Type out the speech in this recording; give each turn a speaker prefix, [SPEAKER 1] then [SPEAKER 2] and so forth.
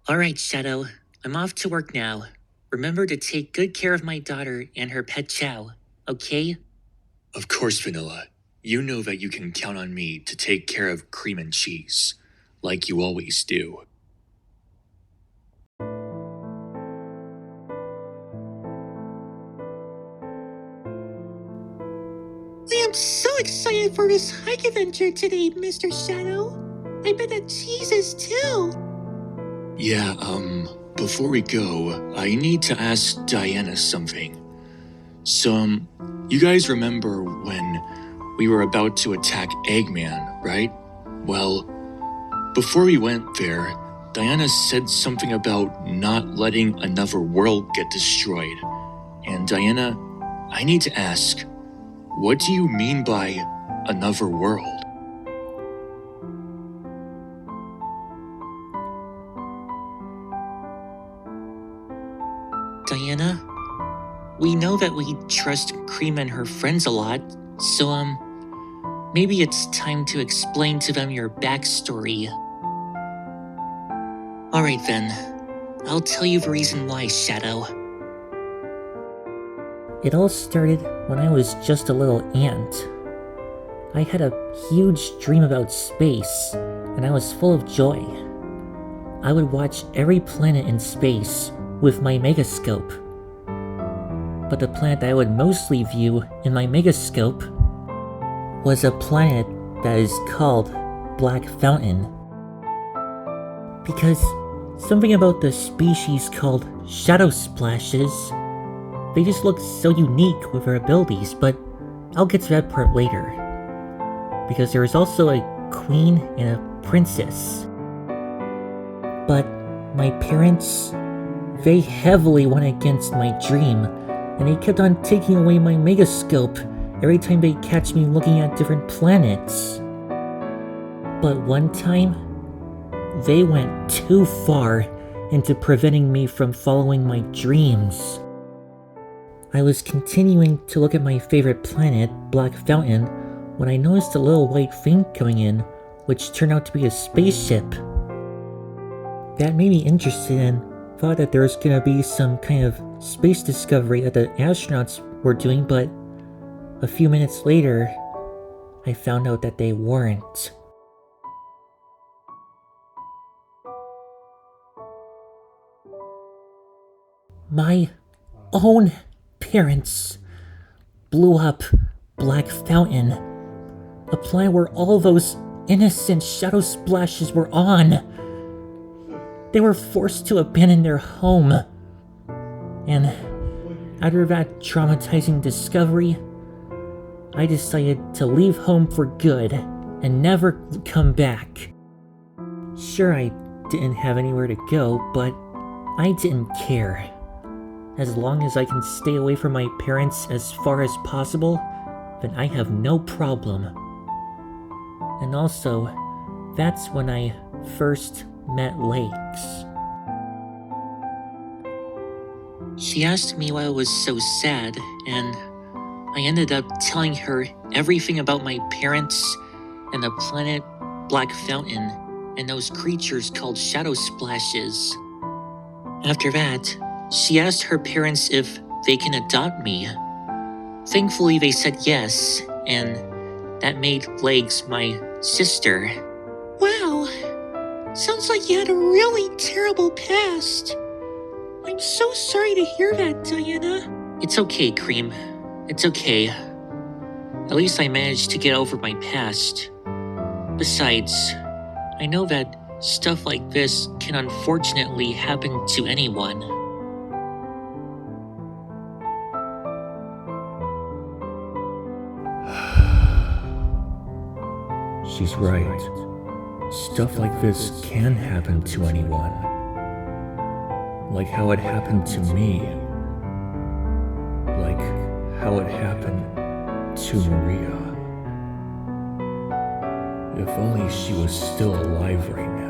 [SPEAKER 1] Alright, Shadow. I'm off to work now. Remember to take good care of my daughter and her pet Chow, okay?
[SPEAKER 2] Of course, Vanilla. You know that you can count on me to take care of Cream and Cheese, like you always do.
[SPEAKER 3] I am so excited for this hike adventure today, Mr. Shadow. I bet that cheese is too.
[SPEAKER 2] Yeah, before we go, I need to ask Diana something. So, you guys remember when we were about to attack Eggman, right? Well, before we went there, Diana said something about not letting another world get destroyed. And Diana, I need to ask, what do you mean by another world?
[SPEAKER 1] Diana, we know that we trust Cream and her friends a lot, so, maybe it's time to explain to them your backstory. Alright then, I'll tell you the reason why, Shadow.
[SPEAKER 4] It all started when I was just a little ant. I had a huge dream about space, and I was full of joy. I would watch every planet in space with my megascope. But the planet that I would mostly view in my megascope was a planet that is called Black Fountain. Because something about the species called Shadow Splashes, they just look so unique with their abilities, but I'll get to that part later. Because there is also a queen and a princess. But my parents, they heavily went against my dream, and they kept on taking away my megascope every time they catch me looking at different planets. But one time, they went too far into preventing me from following my dreams. I was continuing to look at my favorite planet, Black Fountain, when I noticed a little white thing coming in, which turned out to be a spaceship. That made me interested and thought that there was gonna be some kind of space discovery that the astronauts were doing, but a few minutes later, I found out that they weren't. My own parents blew up Black Fountain, a planet where all those innocent Shadow Splashes were on. They were forced to abandon their home. And after that traumatizing discovery, I decided to leave home for good and never come back. Sure, I didn't have anywhere to go, but I didn't care. As long as I can stay away from my parents as far as possible, then I have no problem. And also, that's when I first met Lakes.
[SPEAKER 1] She asked me why I was so sad, and I ended up telling her everything about my parents and the planet Black Fountain and those creatures called Shadow Splashes. After that, she asked her parents if they can adopt me. Thankfully, they said yes, and that made Legs my sister.
[SPEAKER 3] Wow. Sounds like you had a really terrible past. I'm so sorry to hear that, Diana.
[SPEAKER 1] It's okay, Cream. It's okay. At least I managed to get over my past. Besides, I know that stuff like this can unfortunately happen to anyone.
[SPEAKER 5] She's right. Stuff like this can happen to anyone. Like how it happened to me. Like how it happened to Maria. If only she was still alive right now.